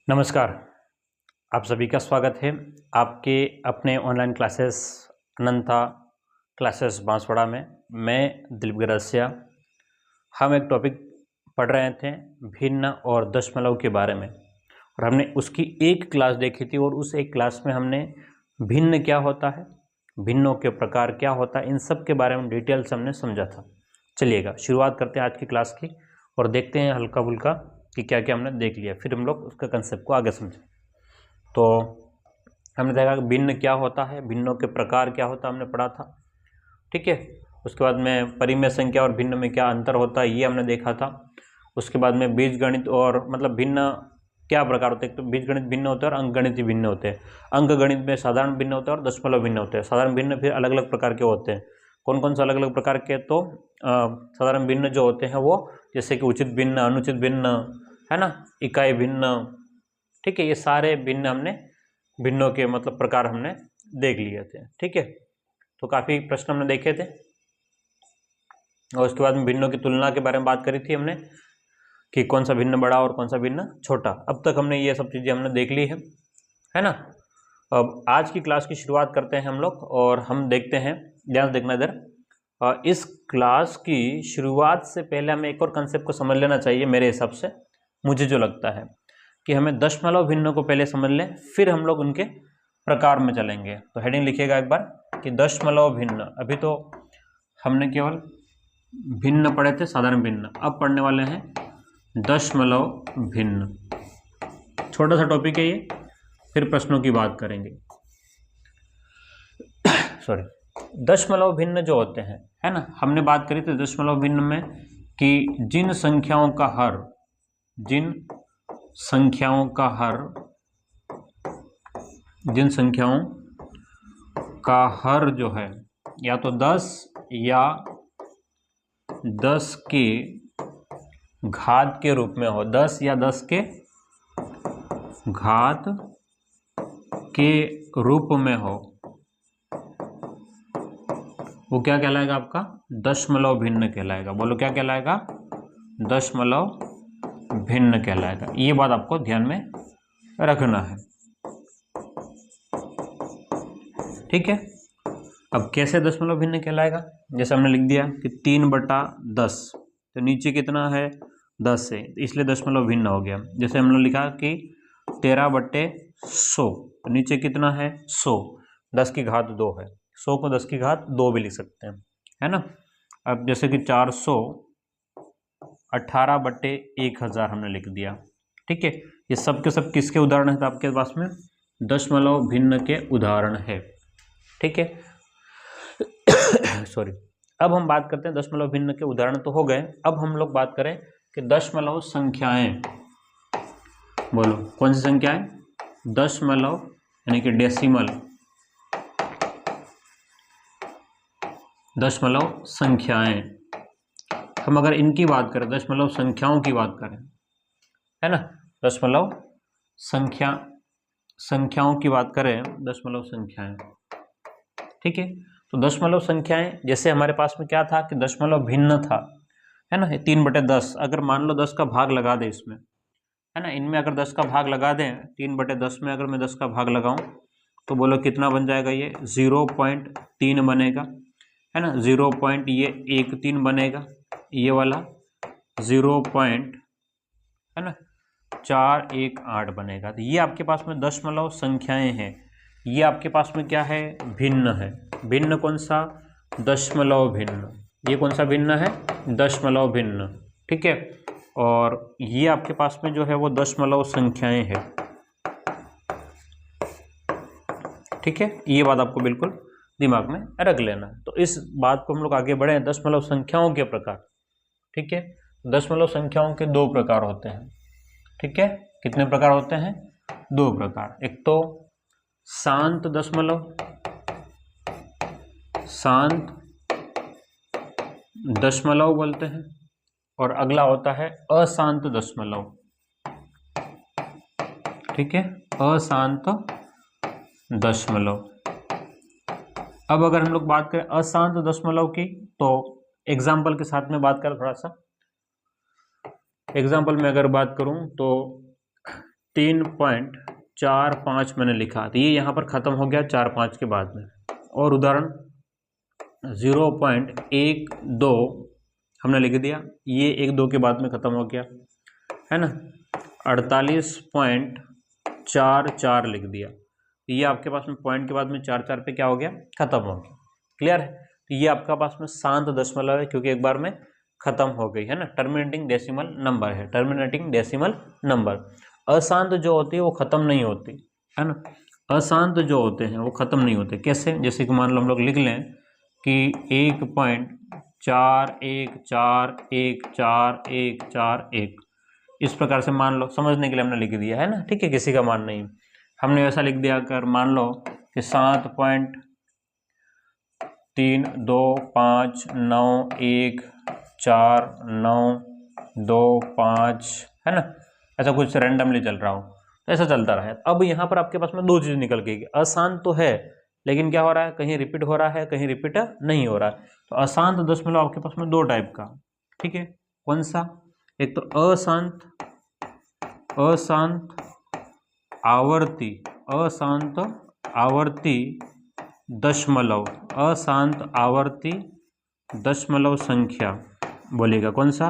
नमस्कार। आप सभी का स्वागत है आपके अपने ऑनलाइन क्लासेस अनंता क्लासेस बांसवाड़ा में। मैं दिलीप गरसिया। हम एक टॉपिक पढ़ रहे थे भिन्न और दशमलव के बारे में, और हमने उसकी एक क्लास देखी थी, और उस एक क्लास में हमने भिन्न क्या होता है, भिन्नों के प्रकार क्या होता है, इन सब के बारे में डिटेल से हमने समझा था। चलिएगा शुरुआत करते हैं आज की क्लास की और देखते हैं हल्का फुल्का कि क्या क्या हमने देख लिया, फिर हम लोग उसका कंसेप्ट को आगे समझें। तो हमने देखा कि भिन्न क्या होता है, भिन्नों के प्रकार क्या होता है, हमने पढ़ा था। ठीक है, उसके बाद में परिमेय संख्या और भिन्न में क्या अंतर होता है ये हमने देखा था। उसके बाद में बीजगणित और मतलब भिन्न क्या प्रकार होते हैं, तो बीजगणित भिन्न होते हैं और अंकगणित भिन्न होते हैं। अंकगणित में साधारण भिन्न होते हैं और दशमलव भिन्न होते हैं। साधारण भिन्न फिर अलग अलग प्रकार के होते हैं। कौन कौन से अलग अलग प्रकार के, तो साधारण भिन्न जो होते हैं वो जैसे कि उचित भिन्न, अनुचित भिन्न, है ना, इकाई भिन्न। ठीक है, ये सारे भिन्न हमने भिन्नों के मतलब प्रकार हमने देख लिए थे। ठीक है, तो काफ़ी प्रश्न हमने देखे थे, और उसके बाद में भिन्नों की तुलना के बारे में बात करी थी हमने कि कौन सा भिन्न बड़ा और कौन सा भिन्न छोटा। अब तक हमने ये सब चीज़ें हमने देख ली है ना। अब आज की क्लास की शुरुआत करते हैं हम लोग, और हम देखते हैं, ध्यान से देखना इधर। इस क्लास की शुरुआत से पहले हमें एक और कंसेप्ट को समझ लेना चाहिए। मेरे हिसाब से मुझे जो लगता है कि हमें दशमलव भिन्न को पहले समझ लें, फिर हम लोग उनके प्रकार में चलेंगे। तो हेडिंग लिखिएगा एक बार कि दशमलव भिन्न। अभी तो हमने केवल भिन्न पढ़े थे, साधारण भिन्न। अब पढ़ने वाले हैं दशमलव भिन्न। छोटा सा टॉपिक है ये, फिर प्रश्नों की बात करेंगे। सॉरी, दशमलव भिन्न जो होते हैं, है ना, हमने बात करी थी दशमलव भिन्न में कि जिन संख्याओं का हर जो है या तो 10 या 10 के घात के रूप में हो, 10 या 10 के घात के रूप में हो, वो क्या कहलाएगा? आपका दशमलव भिन्न कहलाएगा। बोलो क्या कहलाएगा? दशमलव भिन्न कहलाएगा। ये बात आपको ध्यान में रखना है। ठीक है, अब कैसे दशमलव भिन्न कहलाएगा? जैसे हमने लिख दिया कि 3/10, तो नीचे कितना है? 10 है, इसलिए दशमलव भिन्न हो गया। जैसे हमने लिखा कि 13/100, तो नीचे कितना है? 100, 10 की घात 2 है। 100 को 10 की घात 2 भी लिख सकते हैं, है ना। अब जैसे कि 418/1000 हमने लिख दिया। ठीक है, ये सब के सब किसके उदाहरण है? तो आपके पास में दशमलव भिन्न के उदाहरण है। ठीक है, सॉरी। अब हम बात करते हैं दशमलव भिन्न के उदाहरण तो हो गए। अब हम लोग बात करें कि दशमलव संख्याएं। बोलो कौन सी संख्याएं? दशमलव यानी कि डेसिमल, दशमलव संख्याएं। हम अगर इनकी बात करें, दशमलव संख्याओं की बात करें, है ना, दशमलव संख्याओं की बात करें, दशमलव संख्याएं। ठीक है, तो दशमलव संख्याएं, जैसे हमारे पास में क्या था कि दशमलव भिन्न था, है ना, 3/10। अगर मान लो 10 का भाग लगा दें इसमें, है ना, इनमें अगर 10 का भाग लगा दें, 3/10 में अगर मैं 10 का भाग लगाऊं, तो बोलो कितना बन जाएगा? ये 0.3 बनेगा, है ना। 0.13 बनेगा, ये वाला 0.418 बनेगा। तो ये आपके पास में दशमलव संख्याएं हैं। ये आपके पास में क्या है? भिन्न है। भिन्न कौन सा? दशमलव भिन्न। ये कौन सा भिन्न है? दशमलव भिन्न। ठीक है, और ये आपके पास में जो है वो दशमलव संख्याएं हैं। ठीक है, ये बात आपको बिल्कुल दिमाग में रख लेना है। तो इस बात को हम लोग आगे बढ़े, दशमलव संख्याओं के प्रकार। ठीक है, दशमलव संख्याओं के 2 प्रकार होते हैं। ठीक है, कितने प्रकार होते हैं? 2 प्रकार। एक तो शांत दशमलव बोलते हैं, और अगला होता है अशांत दशमलव। ठीक है, अशांत दशमलव। अब अगर हम लोग बात करें अशांत दशमलव की, तो एग्जाम्पल के साथ में बात करें, थोड़ा सा एग्जाम्पल में अगर बात करूं तो 3.45 मैंने लिखा, तो ये यहाँ पर ख़त्म हो गया 4-5 के बाद में। और उदाहरण 0.12 हमने लिख दिया, ये 1-2 के बाद में ख़त्म हो गया, है ना। 48.44 लिख दिया, ये आपके पास में पॉइंट के बाद में 4-4 पे क्या हो गया, ख़त्म हो गया। क्लियर है। तो ये आपका पास में शांत दशमलव है, क्योंकि एक बार में ख़त्म हो गई, है ना। टर्मिनेटिंग डेसिमल नंबर है, टर्मिनेटिंग डेसिमल नंबर। अशांत जो होती है वो ख़त्म नहीं होती, है ना। अशांत जो होते हैं वो ख़त्म नहीं होते। कैसे? जैसे कि मान लो हम लोग लिख लें कि 1.41414141 इस प्रकार से मान लो, समझने के लिए हमने लिख दिया, है ना। ठीक है, किसी का मान नहीं, हमने वैसा लिख दिया। अगर मान लो कि 7.3259149225, है ना, ऐसा कुछ रैंडमली चल रहा हो, तो ऐसा चलता रहा है। अब यहाँ पर आपके पास में दो चीज़ निकल गई, अशांत तो है लेकिन क्या हो रहा है, कहीं रिपीट हो रहा है, कहीं रिपीट नहीं हो रहा है। तो अशांत दशमलव आपके पास में दो टाइप का, ठीक है। कौन सा? एक तो अशांत आवर्ती, अशांत आवर्ती दशमलव, अशांत आवर्ती दशमलव संख्या बोलेगा। कौन सा?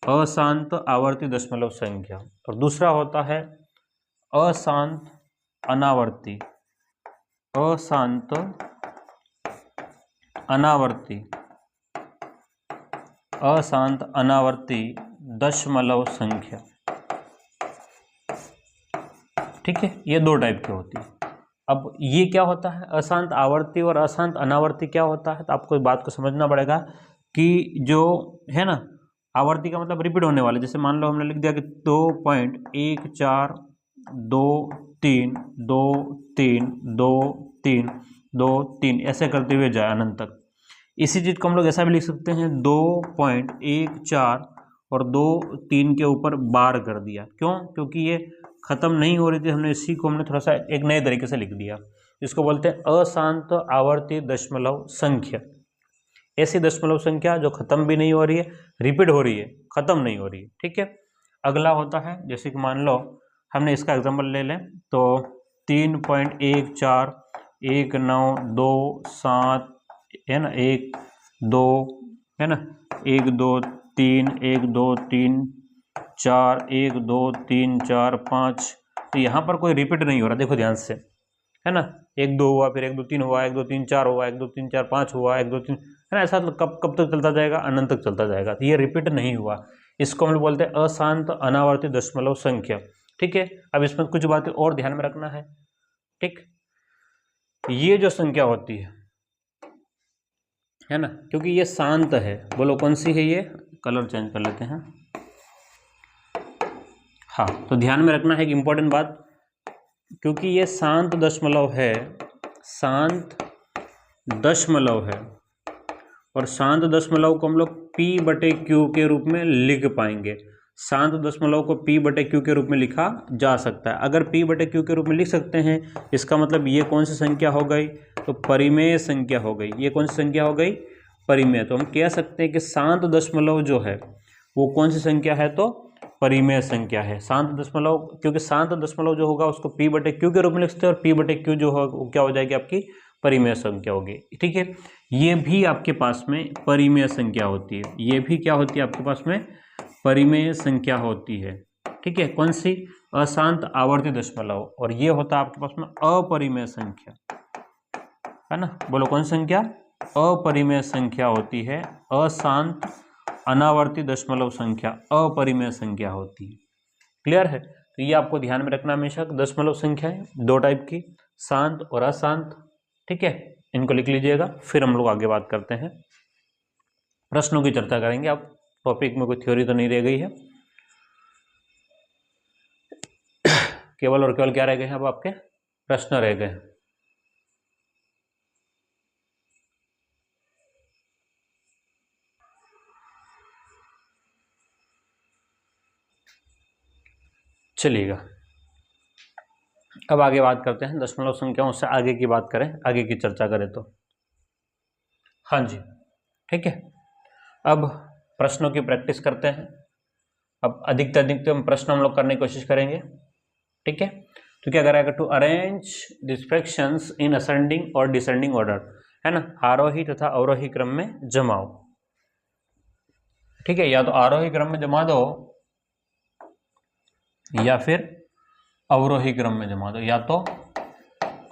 अशांत आवर्ती दशमलव संख्या। और दूसरा होता है अशांत अनावर्ती, अशांत अनावर्ती, अशांत अनावर्ती दशमलव संख्या। ठीक है, ये दो टाइप की होती है। अब ये क्या होता है, अशांत आवर्ती और अशांत अनावर्ती क्या होता है, तो आपको इस बात को समझना पड़ेगा कि जो है ना, आवर्ती का मतलब रिपीट होने वाले। जैसे मान लो हमने लिख दिया कि 2.1423232323 ऐसे करते हुए जाए अनंत तक। इसी चीज़ को हम लोग ऐसा भी लिख सकते हैं 2.14 और 2-3 के ऊपर बार कर दिया। क्यों? क्योंकि ये ख़त्म नहीं हो रही थी, हमने इसी को हमने थोड़ा सा एक नए तरीके से लिख दिया। इसको बोलते हैं अशांत आवर्ती दशमलव संख्या। ऐसी दशमलव संख्या जो ख़त्म भी नहीं हो रही है, रिपीट हो रही है, ख़त्म नहीं हो रही है। ठीक है। अगला होता है, जैसे कि मान लो हमने इसका एग्जाम्पल ले लें तो 3.141927 है ना, 1-2 है ना, 1-2-3 1-2-3 4 1-2-3-4-5। तो यहाँ पर कोई रिपीट नहीं हो रहा, देखो ध्यान से, है ना। 1-2 हुआ, फिर 1-2-3 हुआ, 1-2-3-4 हुआ, 1-2-3-4-5 हुआ, 1-2-3, है ना। ऐसा कब कब तक चलता जाएगा, अनंत तक चलता जाएगा। तो ये रिपीट नहीं हुआ, इसको हम लोग बोलते हैं अशांत अनावर्ती दशमलव संख्या। ठीक है। अब इसमें कुछ बातें और ध्यान में रखना है। ठीक, ये जो संख्या होती है ना, क्योंकि ये शांत है, बोलो कौन सी है ये, कलर चेंज कर लेते हैं। हाँ, तो ध्यान में रखना है कि इंपॉर्टेंट बात, क्योंकि ये शांत दशमलव है, शांत दशमलव है, और शांत दशमलव को हम लोग P/Q के रूप में लिख पाएंगे। शांत दशमलव को P/Q के रूप में लिखा जा सकता है। अगर P/Q के रूप में लिख सकते हैं, इसका मतलब ये कौन सी संख्या हो गई, तो परिमेय संख्या हो गई। ये कौन सी संख्या हो गई, परिमेय। तो हम कह सकते हैं कि शांत दशमलव जो है वो कौन सी संख्या है, तो परिमेय संख्या है। शांत दशमलव, क्योंकि शांत दशमलव जो होगा उसको P/Q के रूप में लिखते हैं, और P/Q जो होगा वो क्या हो जाएगी, आपकी परिमेय संख्या होगी। ठीक है, ये भी आपके पास में परिमेय संख्या होती है, ये भी क्या होती है आपके पास में, परिमेय संख्या होती है। ठीक है, कौन सी, अशांत आवर्ती दशमलव, और ये होता है आपके पास में अपरिमेय संख्या, है ना। बोलो कौन सी संख्या, अपरिमेय संख्या होती है। अशांत अनावर्ती दशमलव संख्या अपरिमेय संख्या होती है। क्लियर है। तो ये आपको ध्यान में रखना हमेशा, दशमलव संख्या है दो टाइप की, शांत और अशांत। ठीक है, इनको लिख लीजिएगा, फिर हम लोग आगे बात करते हैं, प्रश्नों की चर्चा करेंगे। अब टॉपिक में कोई थ्योरी तो नहीं रह गई है, केवल और केवल क्या रह गए हैं, अब आपके प्रश्न रह गए। चलिएगा, अब आगे बात करते हैं दशमलव संख्याओं से आगे की बात करें, आगे की चर्चा करें तो। हाँ जी, ठीक है। अब प्रश्नों की प्रैक्टिस करते हैं। अब अधिक से अधिक हम प्रश्न हम लोग करने की कोशिश करेंगे। ठीक है। तो क्या करेगा, to arrange this fractions in ascending और डिसेंडिंग ऑर्डर, है ना, आरोही तथा अवरोही क्रम में जमाओ। ठीक है, या तो आरोही क्रम में जमा दो या फिर अवरोही क्रम में जमा दो, या तो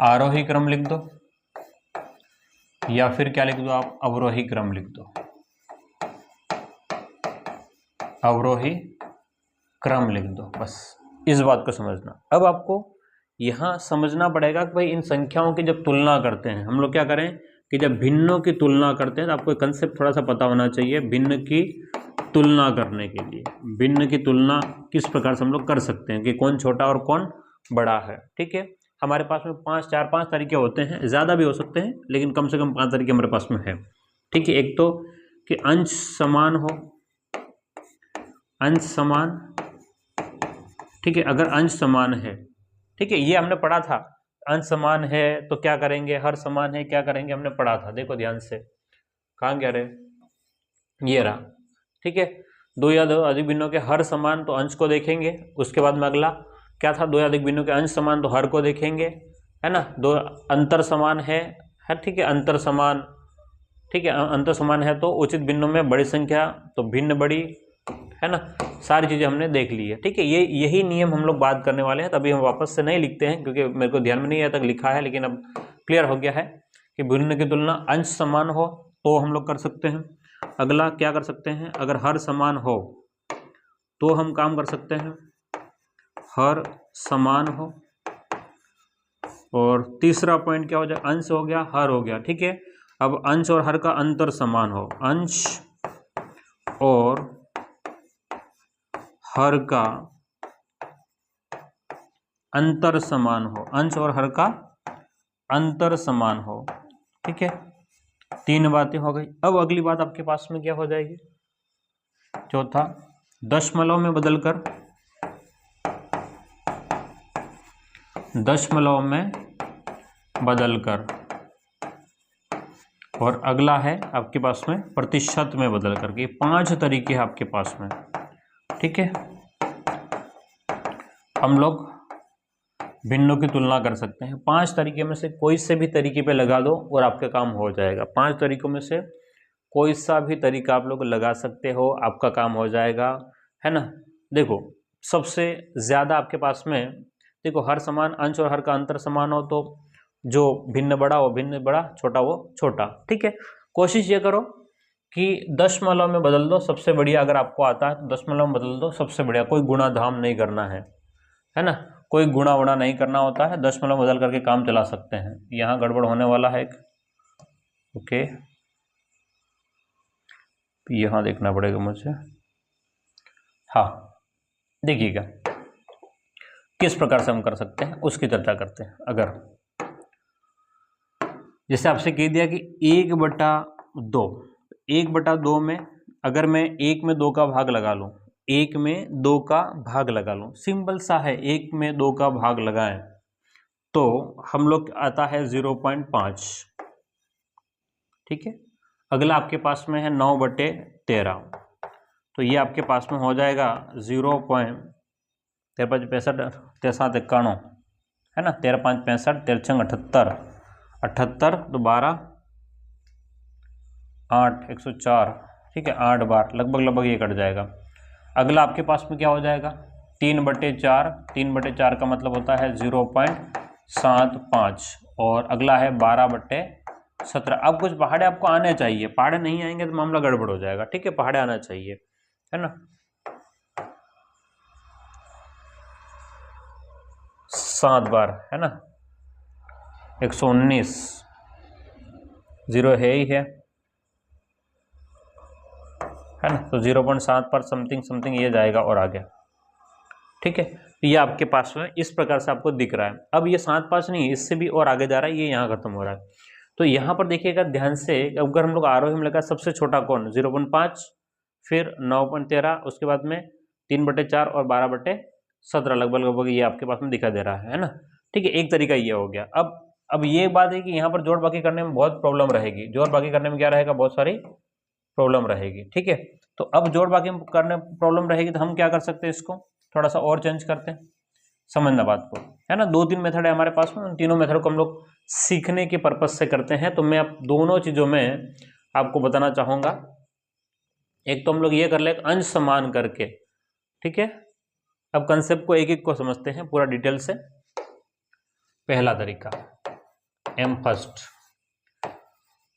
आरोही क्रम लिख दो या फिर क्या लिख दो आप, अवरोही क्रम लिख दो, अवरोही क्रम लिख दो, बस इस बात को समझना। अब आपको यहाँ समझना पड़ेगा कि भाई इन संख्याओं की जब तुलना करते हैं हम लोग क्या करें कि जब भिन्नों की तुलना करते हैं तो आपको कंसेप्ट थोड़ा सा पता होना चाहिए। भिन्न की तुलना करने के लिए, भिन्न की तुलना किस प्रकार से हम लोग कर सकते हैं कि कौन छोटा और कौन बड़ा है। ठीक है, हमारे पास में 4-5 तरीके होते हैं, ज़्यादा भी हो सकते हैं लेकिन कम से कम 5 तरीके हमारे पास में है। ठीक है, एक तो कि अंश समान हो, अंश समान, ठीक है, अगर अंश समान है, ठीक है, ये हमने पढ़ा था, अंश समान है तो क्या करेंगे, हर समान है क्या करेंगे, हमने पढ़ा था, देखो ध्यान से, कहाँ गया रे, ये रहा। ठीक है, दो या दो अधिक भिन्नों के हर समान तो अंश को देखेंगे, उसके बाद में अगला क्या था, दो या अधिक भिन्नों के अंश समान तो हर को देखेंगे, है ना, दो अंतर समान है, ठीक है, अंतर समान, ठीक है, अंतर समान है तो उचित भिन्नों में बड़ी संख्या तो भिन्न बड़ी, है ना, सारी चीज़ें हमने देख ली है। ठीक है, ये यही नियम हम लोग बात करने वाले हैं, तभी हम वापस से नहीं लिखते हैं क्योंकि मेरे को ध्यान में नहीं आया तक लिखा है, लेकिन अब क्लियर हो गया है कि भिन्न की तुलना अंश समान हो तो हम लोग कर सकते हैं। अगला क्या कर सकते हैं, अगर हर समान हो तो हम काम कर सकते हैं, हर समान हो। और तीसरा पॉइंट क्या हो जाए, अंश हो गया, हर हो गया। ठीक है, अब अंश और हर का अंतर समान हो, अंश और हर का अंतर समान हो, अंश और हर का अंतर समान हो। ठीक है, 3 बातें हो गई। अब अगली बात आपके पास में क्या हो जाएगी, चौथा, दशमलव में बदलकर, दशमलव में बदलकर, और अगला है आपके पास में प्रतिशत में बदल करके। 5 तरीके हैं आपके पास में। ठीक है, हम लोग भिन्नों की तुलना कर सकते हैं। 5 तरीके में से कोई से भी तरीके पे लगा दो और आपका काम हो जाएगा। 5 तरीकों में से कोई सा भी तरीका आप लोग लगा सकते हो, आपका काम हो जाएगा, है ना। देखो सबसे ज़्यादा आपके पास में, देखो हर समान, अंश और हर का अंतर समान हो तो जो भिन्न बड़ा वो भिन्न बड़ा, छोटा वो छोटा। ठीक है, कोशिश ये करो कि दशमलव में बदल दो, सबसे बढ़िया। अगर आपको आता है तो दशमलव में बदल दो, सबसे बढ़िया। कोई गुणा धाम नहीं करना है ना, कोई गुणा वुणा नहीं करना होता है, दशमलव बदल करके काम चला सकते हैं। यहाँ गड़बड़ होने वाला है एक, ओके, यहाँ देखना पड़ेगा मुझे। हाँ, देखिएगा किस प्रकार से हम कर सकते हैं उसकी चर्चा करते हैं। अगर जैसे आपसे कह दिया कि 1/2, 1/2 में अगर मैं 1 में 2 का भाग लगा लूँ, 1 में 2 का भाग लगा लूँ, सिंपल सा है, 1 में 2 का भाग लगाएं तो हम लोग आता है 0.5। ठीक है, अगला आपके पास में है 9/13, तो ये आपके पास में हो जाएगा 0.5365 है ना, 13×5 = 65, 13×6 = 78, 78 तो 12, 8, 104। ठीक है, 8 बार लगभग ये कट जाएगा। अगला आपके पास में क्या हो जाएगा, 3/4, 3/4 का मतलब होता है 0.75, और अगला है 12/17। अब कुछ पहाड़े आपको आने चाहिए, पहाड़े नहीं आएंगे तो मामला गड़बड़ हो जाएगा। ठीक है, पहाड़े आना चाहिए, है ना। 7 बार है ना, 119, 0 है ही है ना, तो 0.7 पर समथिंग ये जाएगा और आ गया। ठीक है, तो ये आपके पास में इस प्रकार से आपको दिख रहा है। अब ये 7-5 नहीं, इससे भी और आगे जा रहा है, ये यहाँ खत्म हो रहा है। तो यहाँ पर देखिएगा ध्यान से, अगर हम लोग आरोही में लगा सबसे छोटा कौन, 0.5, फिर 9.13, उसके बाद में 3/4 और 12/17 लगभग ये आपके पास में दिखा दे रहा है ना। ठीक है, एक तरीका ये हो गया। अब ये बात है कि यहाँ पर जोड़ बाकी करने में बहुत प्रॉब्लम रहेगी, जोड़ बाकी करने में क्या रहेगा, बहुत सारी प्रॉब्लम रहेगी। ठीक है, तो अब जोड़ बाकी करने प्रॉब्लम रहेगी तो हम क्या कर सकते हैं, इसको थोड़ा सा और चेंज करते हैं। समझना बात को, है ना। 2-3 मेथड है हमारे पास में, उन तीनों मेथड को हम लोग सीखने के पर्पज से करते हैं। तो मैं अब दोनों चीज़ों में आपको बताना चाहूँगा। एक तो हम लोग ये कर ले अंश समान करके, ठीक है। अब कंसेप्ट को एक एक को समझते हैं पूरा डिटेल से। पहला तरीका एम फर्स्ट,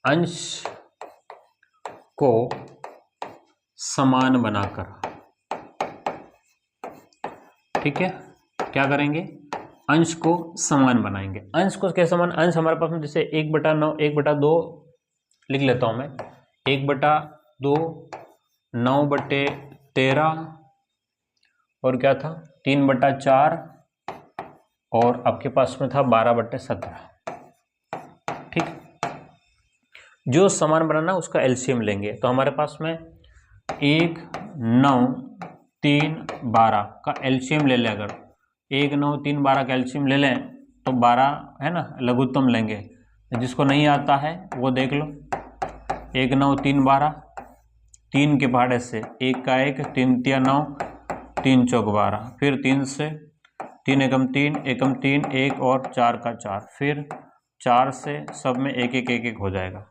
अंश को समान बनाकर, ठीक है। क्या करेंगे, अंश को समान बनाएंगे। अंश को कैसे समान, अंश हमारे पास में जैसे 1/9, 1/2 लिख लेता हूं मैं, 1/2, 9/13 और क्या था 3/4 और आपके पास में था 12/17, ठीक। जो समान बनाना उसका एलसीएम लेंगे। तो हमारे पास में 1, 9, 3, 12 का एलसीएम ले लें। अगर 1, 9, 3, 12 का एलसीएम ले लें तो 12 है ना, लघुत्तम लेंगे। जिसको नहीं आता है वो देख लो, 1, 9, 3, 12, 3 के पहाड़े से 1 का 1, 3 तिया 9, 3 चौक 12, फिर 3 से 3 एकम 3, एकम 3, 1 और 4 का 4, फिर 4 से सब में 1, 1, 1, 1 हो जाएगा,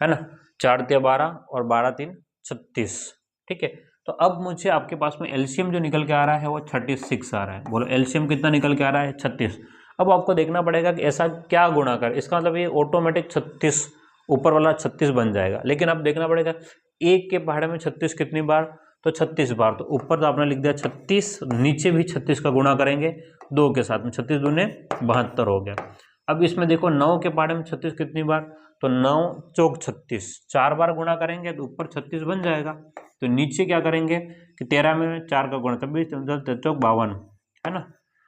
है ना। 4 तिया 12 और 12 3 36, ठीक है। तो अब मुझे आपके पास में एलसीएम जो निकल के आ रहा है वो 36 आ रहा है। बोलो एलसीएम कितना निकल के आ रहा है, 36। अब आपको देखना पड़ेगा कि ऐसा क्या गुणा कर, इसका मतलब ये ऑटोमेटिक 36 ऊपर वाला 36 बन जाएगा। लेकिन अब देखना पड़ेगा 1 के पहाड़े में 36 कितनी बार, तो 36 बार। तो ऊपर तो आपने लिख दिया 36, नीचे भी 36 का गुणा करेंगे 2 के साथ में, 36 दूने 72 हो गया। अब इसमें देखो 9 के पहाड़े में 36 कितनी बार, तो 9 चौक 36, 4 बार गुणा करेंगे तो ऊपर 36 बन जाएगा। तो नीचे क्या करेंगे कि 13 में 4 का गुणा, तब भी 13 चौक 52, है ना,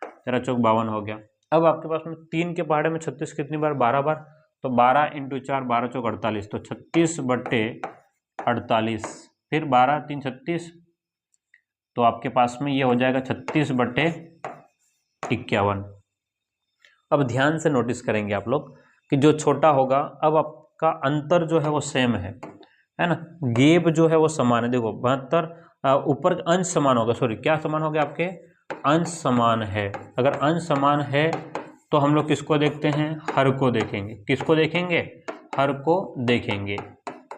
13 चौक 52 हो गया। अब आपके पास में 3 के पहाड़े में 36 कितनी बार, 12 बार। तो 12 × 4, 12 चौक 48, तो 36/48, फिर 12 3 36, तो आपके पास में ये हो जाएगा 36/51। अब ध्यान से नोटिस करेंगे आप लोग कि जो छोटा होगा, अब आपका अंतर जो है वो सेम है ना, गेप जो है वो समान है। देखो 72 ऊपर अंश समान होगा, सॉरी क्या समान हो गया, आपके अंश समान है। अगर अंश समान है तो हम लोग किसको देखते हैं, हर को देखेंगे। किसको देखेंगे, हर को देखेंगे,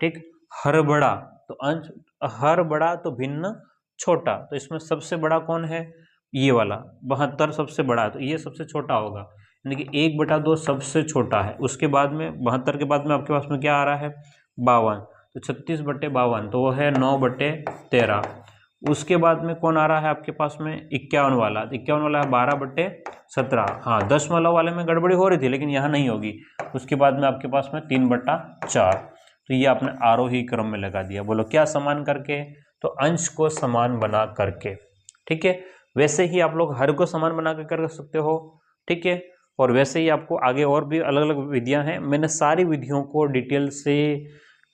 ठीक। हर बड़ा तो अंश, हर बड़ा तो भिन्न छोटा। तो इसमें सबसे बड़ा कौन है, ये वाला 72 सबसे बड़ा है, तो ये सबसे छोटा होगा, यानी कि 1/2 सबसे छोटा है। उसके बाद में 72 के बाद में आपके पास में क्या आ रहा है, 52, तो 36/52, तो वो है 9/13। उसके बाद में कौन आ रहा है आपके पास में, 51 वाला, 51 वाला है 12/17। हाँ, दशमलव वाले में गड़बड़ी हो रही थी लेकिन यहाँ नहीं होगी। उसके बाद में आपके पास में 3/4, तो ये आपने आरोही क्रम में लगा दिया। बोलो क्या समान करके, तो अंश को समान बना करके, ठीक है। वैसे ही आप लोग हर को समान बना कर सकते हो, ठीक है। और वैसे ही आपको आगे और भी अलग अलग विधियां हैं। मैंने सारी विधियों को डिटेल से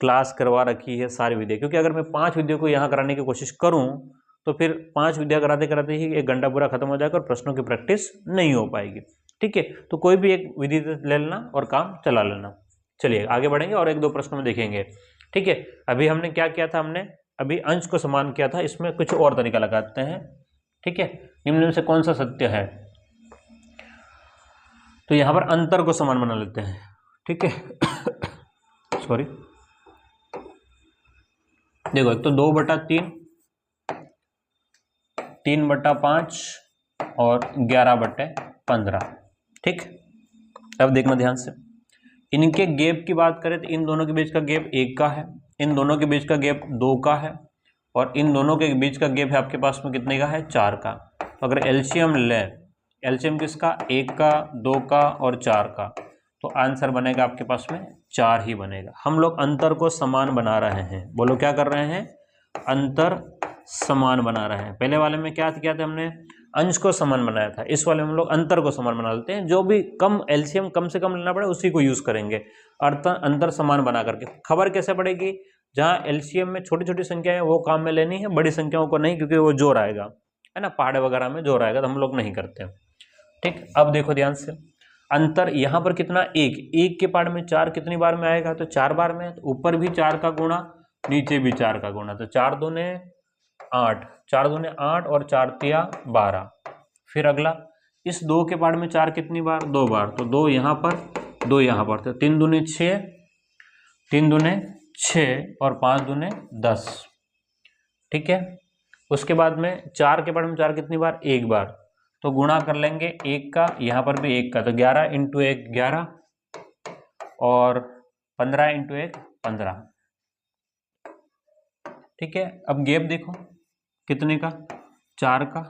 क्लास करवा रखी है, सारी विधियाँ, क्योंकि अगर मैं 5 विधियों को यहाँ कराने की कोशिश करूँ तो फिर 5 विधियाँ कराते कराते ही 1 घंटा पूरा खत्म हो जाएगा और प्रश्नों की प्रैक्टिस नहीं हो पाएगी, ठीक है। तो कोई भी एक विधि ले लेना और काम चला लेना। चलिए आगे बढ़ेंगे और 1-2 प्रश्नों में देखेंगे, ठीक है। अभी हमने क्या किया था, हमने अभी अंश को समान किया था। इसमें कुछ और तरीका लगाते हैं, ठीक है। निम्न में से कौन सा सत्य है, तो यहाँ पर अंतर को समान बना लेते हैं, ठीक है। सॉरी, देखो एक तो 2/3, 3/5 और 11/15, ठीक। अब देखना ध्यान से, इनके गैप की बात करें तो इन दोनों के बीच का गैप 1 का है, इन दोनों के बीच का गैप 2 का है, और इन दोनों के बीच का गैप है आपके पास में कितने का है, 4 का। तो अगर एलसीएम लें, एलसीएम किसका, 1 का, 2 का और 4 का, तो आंसर बनेगा आपके पास में 4 ही बनेगा। हम लोग अंतर को समान बना रहे हैं। बोलो क्या कर रहे हैं, अंतर समान बना रहे हैं। पहले वाले में क्या किया था हमने, अंश को समान बनाया था। इस वाले में हम लोग अंतर को समान बना लेते हैं। जो भी कम एलसीएम कम से कम लेना पड़े उसी को यूज करेंगे, अंतर समान बना करके। खबर कैसे पड़ेगी, जहाँ एलसीएम में छोटी छोटी संख्या है वो काम में लेनी है, बड़ी संख्याओं को नहीं, क्योंकि वो जोर आएगा, है ना, पहाड़े वगैरह में जोर आएगा, तो हम लोग नहीं करते, ठीक। अब देखो ध्यान से, अंतर यहाँ पर कितना, 1 के पहाड़ में 4 कितनी बार में आएगा, तो 4 बार में। तो ऊपर भी 4 का गुणा, नीचे भी 4 का गुणा, तो 4 दूने 8, 4 दूने 8 और 4 तिया 12, फिर अगला, इस 2 के पार्ट में 4 कितनी बार, 2 बार, तो 2 यहाँ पर 2 यहाँ पर, तो 3 दूने 6, 3 दूने 6 और 5 दूने 10। ठीक है, उसके बाद में 4 के पार्ट में 4 कितनी बार, 1 बार, तो गुणा कर लेंगे 1 का, यहाँ पर भी 1 का, तो 11 × 1 11 और 15 × 1 15। ठीक है, अब गैप देखो कितने का, 4 का,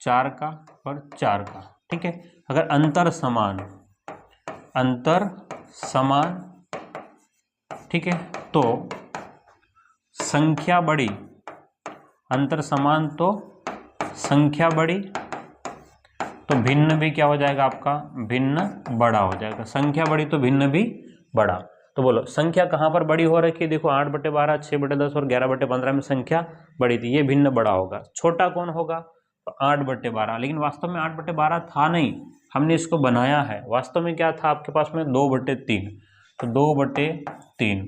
4 का और 4 का। ठीक है, अगर अंतर समान, ठीक है, तो संख्या बड़ी, अंतर समान तो संख्या बड़ी, तो भिन्न भी क्या हो जाएगा आपका, भिन्न बड़ा हो जाएगा। संख्या बड़ी तो भिन्न भी बड़ा। तो बोलो संख्या कहाँ पर बड़ी हो रखी है, देखो 8/12, 6/10 और 11/15 में संख्या बड़ी थी, ये भिन्न बड़ा होगा। छोटा कौन होगा, तो 8/12, लेकिन वास्तव में 8/12 था नहीं, हमने इसको बनाया है। वास्तव में क्या था आपके पास में, 2/3, तो 2/3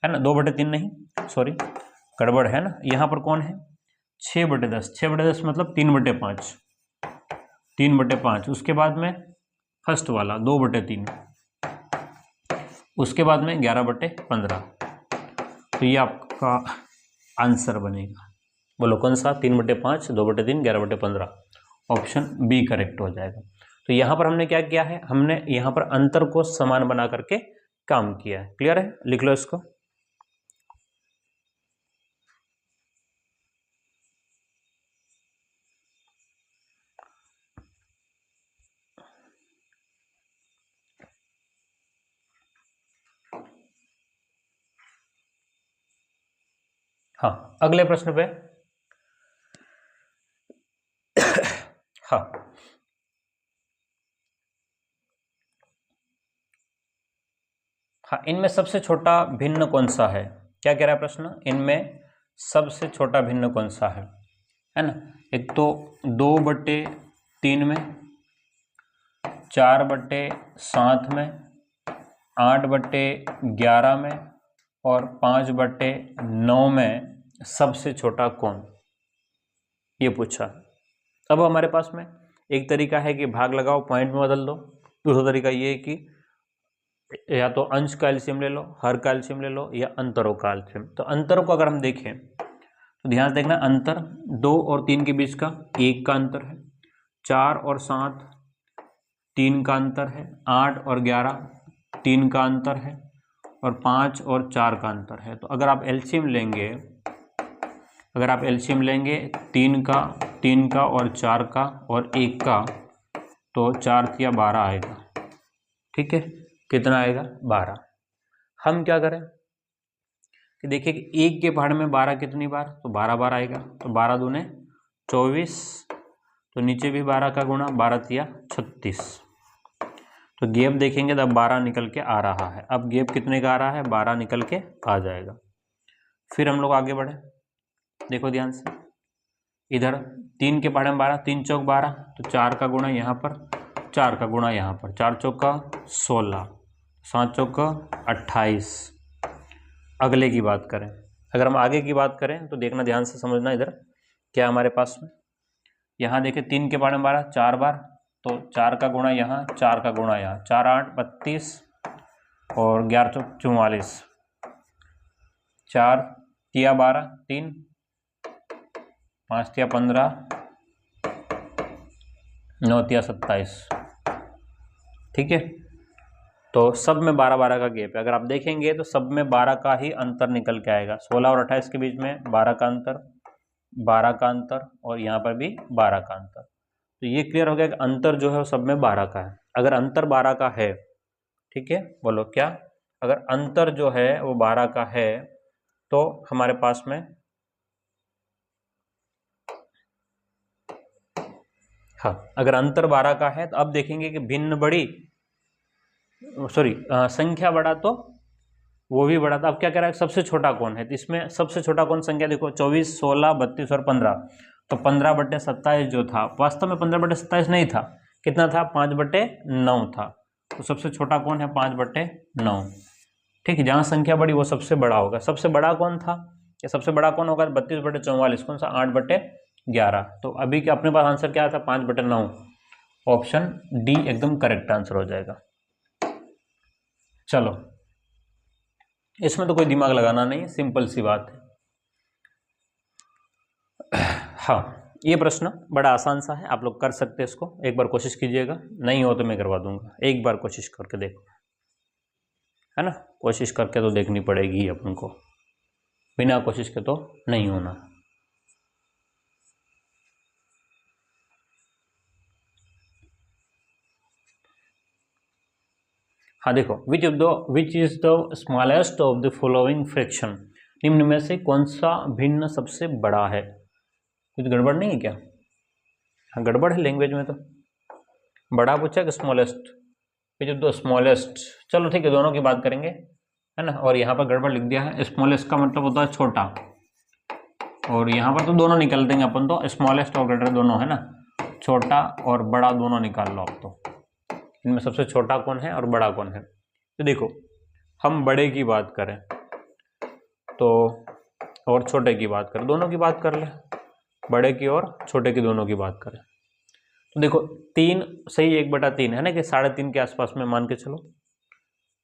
है ना, 2/3 नहीं, सॉरी गड़बड़ है ना, यहाँ पर कौन है 6/10, 6/10 मतलब 3/5, 3/5। उसके बाद में फर्स्ट वाला 2/3, उसके बाद में 11/15, तो ये आपका आंसर बनेगा। बोलो कौन सा, 3/5, 2/3, 11/15, ऑप्शन बी करेक्ट हो जाएगा। तो यहाँ पर हमने क्या किया है, हमने यहाँ पर अंतर को समान बना करके काम किया है। क्लियर है, लिख लो इसको। हाँ, अगले प्रश्न पे। हाँ, हाँ, इनमें सबसे छोटा भिन्न कौन सा है, क्या कह रहा है प्रश्न, इनमें सबसे छोटा भिन्न कौन सा है ना। एक तो 2/3 में, 4/7 में, 8/11 में और 5/9 में सबसे छोटा कौन, ये पूछा। अब हमारे पास में एक तरीका है कि भाग लगाओ पॉइंट में बदल दो, दूसरा तरीका ये है कि या तो अंश का एलसीएम ले लो, हर का एलसीएम ले लो, या अंतरों का एलसीएम। तो अंतरों को अगर हम देखें तो ध्यान से देखना, अंतर 2 और 3 के बीच का 1 का अंतर है, 4 और 7 3 का अंतर है, 8 और 11 3 का अंतर है, और 5 और 4 का अंतर है। तो अगर आप एलसीएम लेंगे, अगर आप एलसीएम लेंगे 3 का और 4 का और 1 का, तो 4 × 12 आएगा। ठीक है, कितना आएगा, 12। हम क्या करें कि देखिए कि 1 के पहाड़ में 12 कितनी बार, तो 12 बार आएगा, तो 12 दूने 24, तो नीचे भी 12 का गुणा, 12 × 36, तो गैप देखेंगे तो अब 12 निकल के आ रहा है। अब गैप कितने का आ रहा है, 12 निकल के आ जाएगा। फिर हम लोग आगे बढ़े, देखो ध्यान से, इधर 3 के पहाड़ में 12, 3 चौक 12, तो 4 का गुणा यहाँ पर, 4 का गुणा यहाँ पर, 4 चौका 16, 7 चौका 28। अगले की बात करें, अगर हम आगे की बात करें तो देखना ध्यान से, समझना इधर क्या हमारे पास में, यहाँ देखें 3 के पहाड़ में 12 4 बार, तो 4 का गुणा यहाँ, 4 का गुणा यहाँ, 4 8 32 और 11 चौक 44, 4 × 12 3, 5 × 15, 9 × 27। ठीक है, तो सब में 12-12 का गैप है। अगर आप देखेंगे तो सब में 12 का ही अंतर निकल के आएगा। 16 और 28 के बीच में 12 का अंतर, 12 का अंतर और यहाँ पर भी 12 का अंतर। तो ये क्लियर हो गया कि अंतर जो है वो सब में 12 का है। अगर अंतर 12 का है, ठीक है, बोलो क्या, अगर अंतर जो है वो 12 का है तो हमारे पास में, हाँ, अगर अंतर 12 का है तो अब देखेंगे कि भिन्न बड़ी, सॉरी संख्या बड़ा तो वो भी बड़ा था। अब क्या कह रहा है, सबसे छोटा कौन है, तो इसमें सबसे छोटा कौन संख्या देखो, 24 16 32 और 15, तो 15/27 जो था, वास्तव में 15/27 नहीं था, कितना था, 5/9 था। तो सबसे छोटा कौन है, 5/9। ठीक है, जहाँ संख्या बड़ी वो सबसे बड़ा होगा। सबसे बड़ा कौन था, या सबसे बड़ा कौन होगा, 32/44, कौन सा, 11। तो अभी के अपने पास आंसर क्या था, 5/9। ऑप्शन डी एकदम करेक्ट आंसर हो जाएगा। चलो, इसमें तो कोई दिमाग लगाना नहीं, सिंपल सी बात है। हाँ, ये प्रश्न बड़ा आसान सा है, आप लोग कर सकते हैं इसको, एक बार कोशिश कीजिएगा, नहीं हो तो मैं करवा दूंगा, एक बार कोशिश करके देखो, है ना। कोशिश करके तो देखनी पड़ेगी अपन को, बिना कोशिश के तो नहीं होना। हाँ देखो, which is the smallest of the following fraction, निम्न में से कौन सा भिन्न सबसे बड़ा है। कुछ गड़बड़ नहीं है क्या? हाँ गड़बड़ है लैंग्वेज में, तो बड़ा पूछा कि smallest, which is the smallest. चलो ठीक है, दोनों की बात करेंगे, है ना। और यहाँ पर गड़बड़ लिख दिया है, स्मॉलेस्ट का मतलब होता है छोटा, और यहाँ पर तो दोनों निकाल देंगे अपन, तो स्मॉलेस्ट और ग्रेटर दोनों, है ना। छोटा और बड़ा दोनों निकाल लो आप, तो इनमें सबसे छोटा कौन है और बड़ा कौन है। तो देखो, हम बड़े की बात करें तो, और छोटे की बात करें, दोनों की बात कर ले, बड़े की और छोटे की दोनों की बात करें, तो देखो 3 सही 1/3 है ना, कि 3.5 के आसपास में मान के चलो।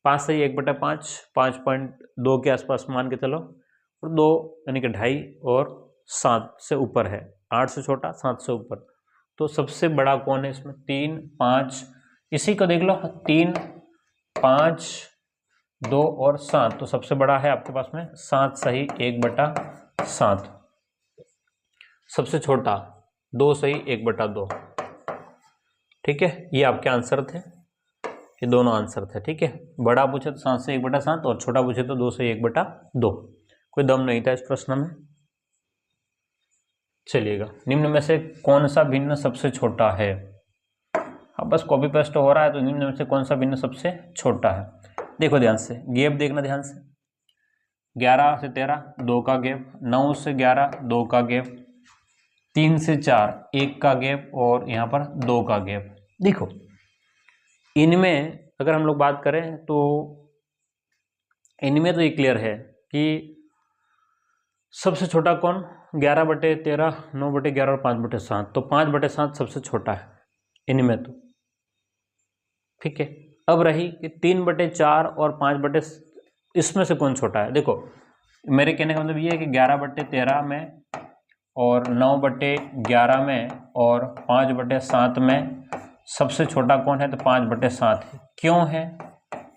5 सही 1/5, 5.2 के आसपास मान के चलो, और 2 यानी कि 2.5, और 7 से ऊपर है, 8 से छोटा 7 से ऊपर। तो सबसे बड़ा कौन है इसमें? 3, 5, इसी को देख लो, 3, 5, 2 और 7, तो सबसे बड़ा है आपके पास में 7 सही 1/7। सबसे छोटा 2 सही 1/2। ठीक है, ये आपके आंसर थे, ये दोनों आंसर थे। ठीक है, बड़ा पूछे तो 7 से 1/7, और छोटा पूछे तो 2 से 1/2। कोई दम नहीं था इस प्रश्न में। चलिएगा, निम्न में से कौन सा भिन्न सबसे छोटा है। अब बस कॉपी पेस्ट हो रहा है, तो निम्न में से कौन सा भिन्न सबसे छोटा है। देखो ध्यान से, गैप देखना ध्यान से, 11 से 13 2 का गैप, 9 से 11 2 का गैप, 3 से 4 1 का गैप, और यहाँ पर 2 का गैप। देखो इनमें अगर हम लोग बात करें तो इनमें तो ये क्लियर है कि सबसे छोटा कौन, 11/13, 9/11 और 5/7, तो 5/7 सबसे छोटा है इनमें तो। ठीक है, अब रही कि 3/4 और 5 इसमें से कौन छोटा है। देखो मेरे कहने का मतलब ये है कि 11/13 में और 9/11 में और 5/7 में सबसे छोटा कौन है, तो 5/7 है। क्यों है?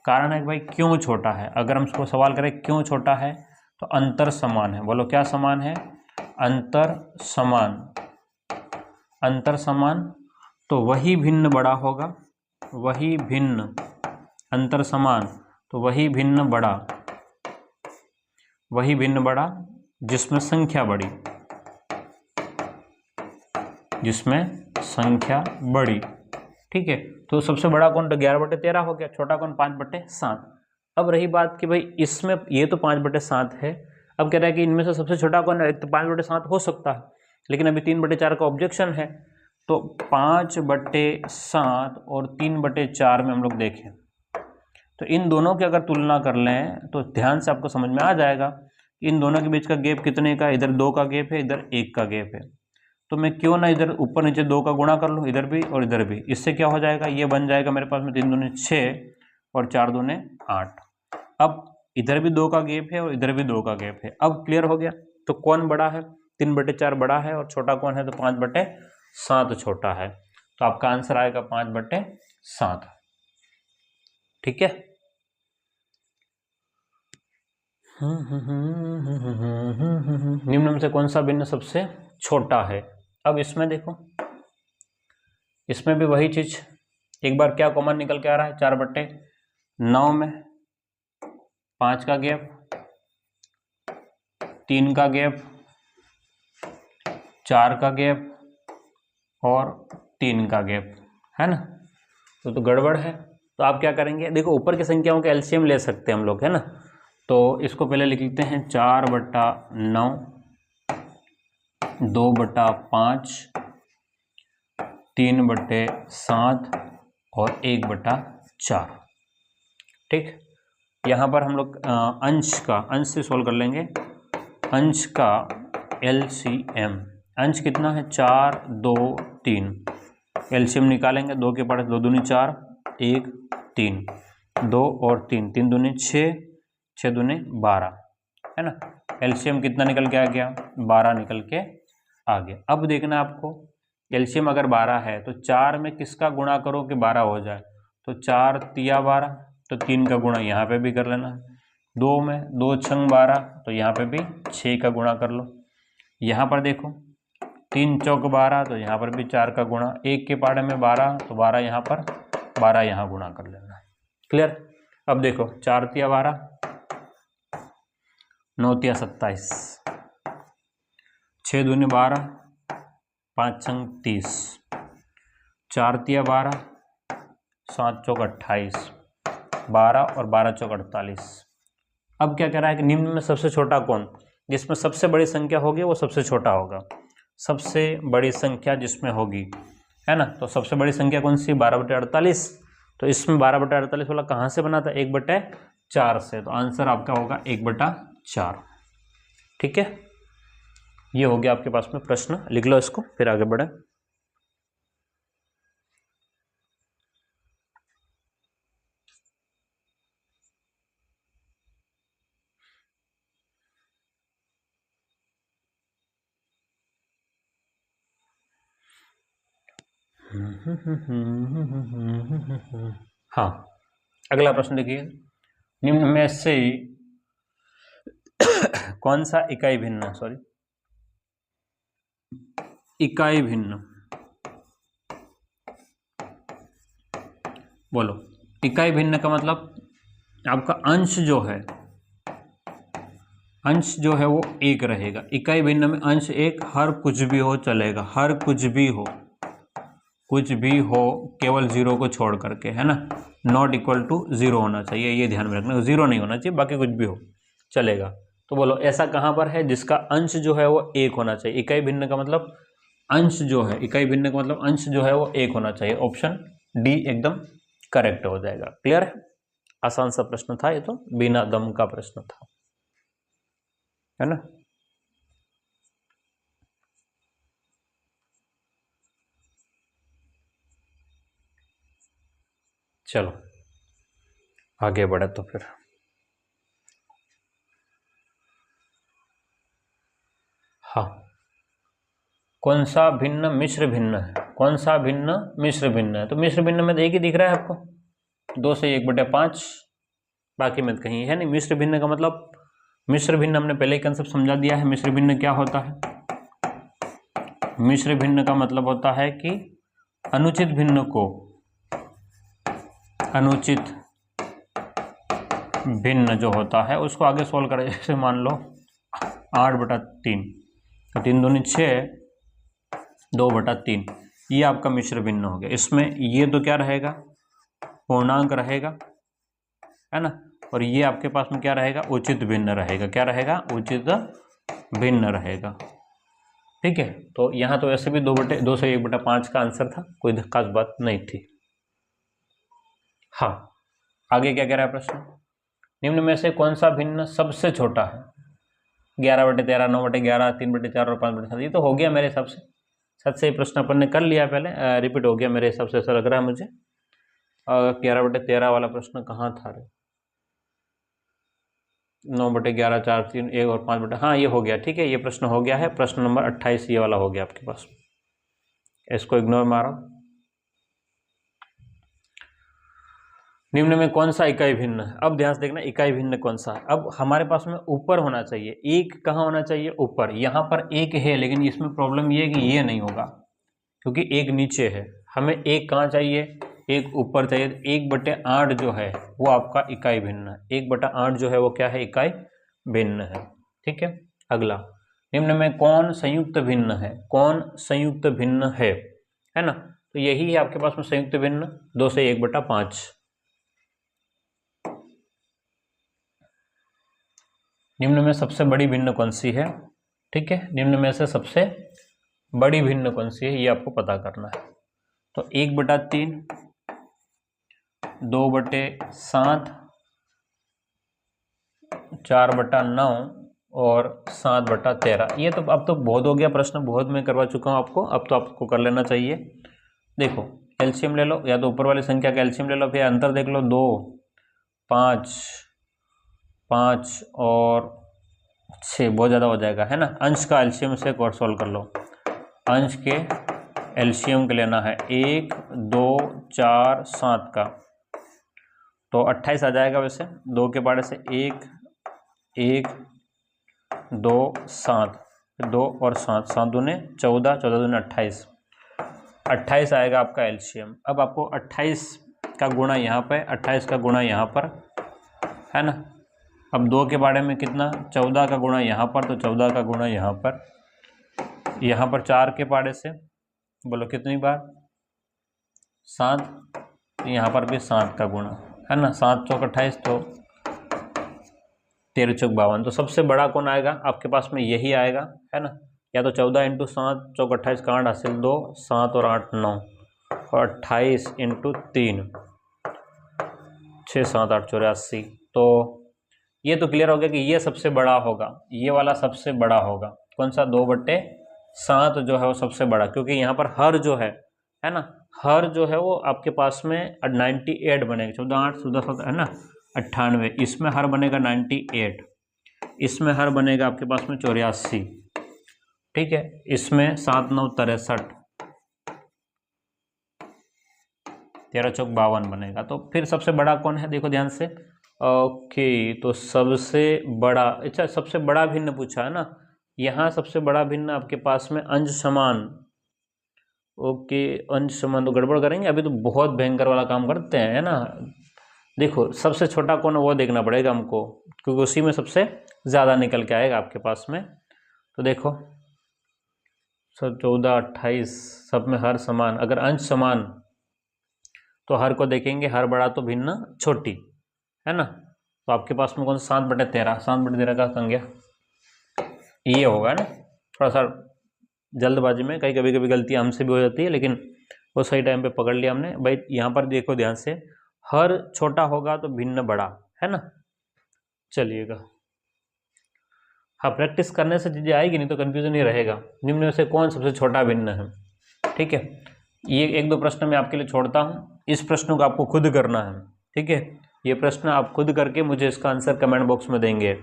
कारण है कि भाई क्यों छोटा है। अगर हम इसको सवाल करें क्यों छोटा है, तो अंतर समान है। बोलो क्या समान है? अंतर समान। अंतर समान तो वही भिन्न बड़ा होगा, वही भिन्न, अंतर समान तो वही भिन्न बड़ा, वही भिन्न बड़ा जिसमें संख्या बड़ी, जिसमें संख्या बड़ी। ठीक है, तो सबसे बड़ा कौन, तो 11/13 हो गया, छोटा कौन 5/7। अब रही बात कि भाई इसमें ये तो 5/7 है, अब कह रहा है कि इनमें से सबसे छोटा कौन है, तो 5/7 हो सकता है, लेकिन अभी 3/4 का ऑब्जेक्शन है। तो 5/7 और 3/4 में हम लोग देखें तो इन दोनों की अगर तुलना कर लें तो ध्यान से आपको समझ में आ जाएगा कि इन दोनों के बीच का गैप कितने का, इधर 2 का गैप है, इधर 1 का गैप है। तो मैं क्यों ना इधर ऊपर नीचे 2 का गुणा कर लूँ, इधर भी और इधर भी। इससे क्या हो जाएगा, ये बन जाएगा मेरे पास में 3 दूनी 6 और 4 दूने 8। अब इधर भी 2 का गैप है और इधर भी 2 का गैप है। अब क्लियर हो गया। तो कौन बड़ा है, 3/4 बड़ा है, और छोटा कौन है, तो 5/7 छोटा है। तो आपका आंसर आएगा 5/7। ठीक है, निम्न में से कौन सा भिन्न सबसे छोटा है। अब इसमें देखो, इसमें भी वही चीज, एक बार क्या कॉमन निकल के आ रहा है, 4/9 में 5 का गैप, 3 का गैप, 4 का गैप और 3 का गैप, है ना। तो गड़बड़ है। तो आप क्या करेंगे, देखो ऊपर की संख्याओं के एलसीएम ले सकते हैं हम लोग, है ना। तो इसको पहले लिख लेते हैं, 4/9, 2/5, 3/7 और 1/4। ठीक, यहाँ पर हम लोग अंश से सॉल्व कर लेंगे। अंश का एलसीएम, अंश कितना है 4 2 3, एलसीएम निकालेंगे, 2 के पास 2 दूनी 4, 1 3, 2 और 3, 3 दूनी 6, 6 दूनी 12, है ना। एलसीएम कितना निकल के आ गया 12 निकल के आ गया। अब देखना आपको एलसीएम अगर 12 है तो 4 में किसका गुणा करो कि 12 हो जाए, तो 4 तिया 12, तो 3 का गुणा यहाँ पे भी कर लेना। 2 में 2 छंग 12, तो यहाँ पे भी 6 का गुणा कर लो। यहाँ पर देखो 3 चौक 12, तो यहाँ पर भी 4 का गुणा, 1 के पाड़े में 12, तो 12 यहाँ पर, 12 यहाँ गुणा कर लेना। क्लियर। अब देखो 4 तिया 12, 9 तिया 27, 6 दूनी 12, 5 छंग 30, 4 तिया 12, 7 चौक 28, 12 और 12 चौक 48। अब क्या कह रहा है कि निम्न में सबसे छोटा कौन, जिसमें सबसे बड़ी संख्या होगी वो सबसे छोटा होगा। सबसे बड़ी संख्या जिसमें होगी, है ना, तो सबसे बड़ी संख्या कौन सी 12/48, तो इसमें 12/48 वाला कहाँ से बना था 1/4 से, तो आंसर आपका होगा 1/4। ठीक है, ये हो गया आपके पास में प्रश्न, लिख लो इसको फिर आगे बढ़े। हाँ, अगला प्रश्न देखिए, निम्न में से कौन सा इकाई भिन्न, सॉरी इकाई भिन्न, बोलो। इकाई भिन्न का मतलब आपका अंश जो है, अंश जो है वो 1 रहेगा। इकाई भिन्न में अंश 1, हर कुछ भी हो चलेगा, हर कुछ भी हो, कुछ भी हो केवल 0 को छोड़ करके, है ना, नॉट इक्वल टू 0 होना चाहिए, ये ध्यान में रखना, 0 नहीं होना चाहिए, बाकी कुछ भी हो चलेगा। तो बोलो ऐसा कहाँ पर है जिसका अंश जो है वो 1 होना चाहिए। इकाई भिन्न का मतलब अंश जो है, इकाई भिन्न का मतलब अंश जो है वो 1 होना चाहिए। ऑप्शन डी एकदम करेक्ट हो जाएगा। क्लियर है, आसान सा प्रश्न था ये, तो बिना दम का प्रश्न था, है ना। चलो आगे बढ़े तो फिर, हाँ, कौन सा भिन्न मिश्र भिन्न है, कौन सा भिन्न मिश्र भिन्न है, तो मिश्र भिन्न में तो एक ही दिख रहा है आपको, 2 से 1/5, बाकी में कहीं है नहीं। मिश्र भिन्न का मतलब, मिश्र भिन्न हमने पहले ही कंसेप्ट समझा दिया है। मिश्र भिन्न क्या होता है, मिश्र भिन्न का मतलब होता है कि अनुचित भिन्न को, अनुचित भिन्न जो होता है उसको आगे सोल्व करें। जैसे मान लो 8/3, तो 3 दूनी 6, 2/3, ये आपका मिश्र भिन्न हो गया। इसमें ये तो क्या रहेगा, पूर्णांक रहेगा, है ना, और ये आपके पास में क्या रहेगा, उचित भिन्न रहेगा। क्या रहेगा, उचित भिन्न रहेगा। ठीक है, तो यहाँ तो ऐसे भी 2 से 1/5 का आंसर था, कोई खास बात नहीं थी। हाँ, आगे क्या कह रहा है प्रश्न, निम्न में से कौन सा भिन्न सबसे छोटा है। 11/13, 9/11, 3/4 और 5/7, ये तो हो गया मेरे हिसाब से, सच से प्रश्न अपन ने कर लिया पहले, रिपीट हो गया मेरे हिसाब से, ऐसा लग रहा है मुझे। 11/13 वाला प्रश्न कहाँ था रे, 9/11, 4, 3, 1 और 5, हाँ ये हो गया। ठीक है, ये प्रश्न हो गया है, प्रश्न नंबर 28 ये वाला हो गया आपके पास, इसको इग्नोर मारो। निम्न में कौन सा इकाई भिन्न है, अब ध्यान से देखना इकाई भिन्न कौन सा है। अब हमारे पास में ऊपर होना चाहिए, एक कहाँ होना चाहिए, ऊपर। यहाँ पर एक है, लेकिन इसमें प्रॉब्लम ये है कि ये नहीं होगा, क्योंकि एक नीचे है। हमें एक कहाँ चाहिए, एक ऊपर चाहिए। 1/8 जो है वो आपका इकाई भिन्न है, 1/8 जो है वो क्या है, इकाई भिन्न है। ठीक है, अगला, निम्न में कौन संयुक्त भिन्न है, कौन संयुक्त भिन्न है ना, तो यही है आपके पास में संयुक्त भिन्न, 2 से 1/5। निम्न में सबसे बड़ी भिन्न कौन सी है, ठीक है, निम्न में से सबसे बड़ी भिन्न कौन सी है ये आपको पता करना है। तो 1/3, 2/7, 4/9 और 7/13। ये तो अब तो बहुत हो गया प्रश्न, बहुत मैं करवा चुका हूँ आपको, अब तो आपको कर लेना चाहिए। देखो एलसीएम ले लो, या तो ऊपर वाली संख्या का एलसीएम ले लो, फिर अंतर देख लो, 2 5 5 और 6 बहुत ज़्यादा हो जाएगा है ना। अंश का एलसीएम से एक और सॉल्व कर लो। अंश के एलसीएम के लेना है 1 2 4 7 का, तो 28 आ जाएगा। वैसे 2 के पाड़े से 1 1 2 7, 2 और 7, 7 दूने 14, 14 दूने 28, 28 आएगा आपका एलसीएम। अब आपको 28 का गुणा यहाँ पे, 28 का गुणा यहाँ पर है ना। अब 2 के बारे में कितना, 14 का गुणा यहाँ पर, तो 14 का गुणा यहाँ पर, यहाँ पर 4 के पाड़े से बोलो कितनी बार, 7, यहाँ पर भी 7 का गुणा है ना। 7 चौक 28, तो 13 चौक 52। तो सबसे बड़ा कौन आएगा आपके पास में, यही आएगा है ना। या तो 14 × 7 चौक 28 का 8 हासिल 2, 7 और 8 9, और 28 × 3 6 7 8 84। तो ये तो क्लियर हो गया कि ये सबसे बड़ा होगा, ये वाला सबसे बड़ा होगा। कौन सा, 2/7 जो है वो सबसे बड़ा, क्योंकि यहाँ पर हर जो है ना, हर जो है वो आपके पास में 98 बनेगा। 14 8 14 7 है ना 98, इसमें हर बनेगा 98, इसमें हर बनेगा आपके पास में 84, ठीक है। इसमें 7 9 63, 13 चौक 52 बनेगा। तो फिर सबसे बड़ा कौन है, देखो ध्यान से। ओके, तो सबसे बड़ा, अच्छा सबसे बड़ा भिन्न पूछा है ना, यहाँ सबसे बड़ा भिन्न आपके पास में अंश समान। ओके, अंश समान तो गड़बड़ करेंगे, अभी तो बहुत भयंकर वाला काम करते हैं है ना। देखो सबसे छोटा कौन है वो देखना पड़ेगा हमको, क्योंकि उसी में सबसे ज़्यादा निकल के आएगा आपके पास में। तो देखो सब 14 28 सब में हर समान, अगर अंश समान तो हर को देखेंगे, हर बड़ा तो भिन्न छोटी है ना। तो आपके पास में कौन सा, 7/13, 7/13 का संज्ञा ये होगा ना। थोड़ा सा जल्दबाजी में कहीं कभी कभी गलतियाँ हमसे भी हो जाती है, लेकिन वो सही टाइम पे पकड़ लिया हमने भाई। यहाँ पर देखो ध्यान से, हर छोटा होगा तो भिन्न बड़ा है ना। चलिएगा, हाँ प्रैक्टिस करने से चीज़ें आएगी, नहीं तो कन्फ्यूजन ही रहेगा। निम्न में से कौन सबसे छोटा भिन्न है, ठीक है। ये 1 2 प्रश्न मैं आपके लिए छोड़ता हूँ, इस प्रश्न को आपको खुद करना है, ठीक है। ये प्रश्न आप खुद करके मुझे इसका आंसर कमेंट बॉक्स में देंगे।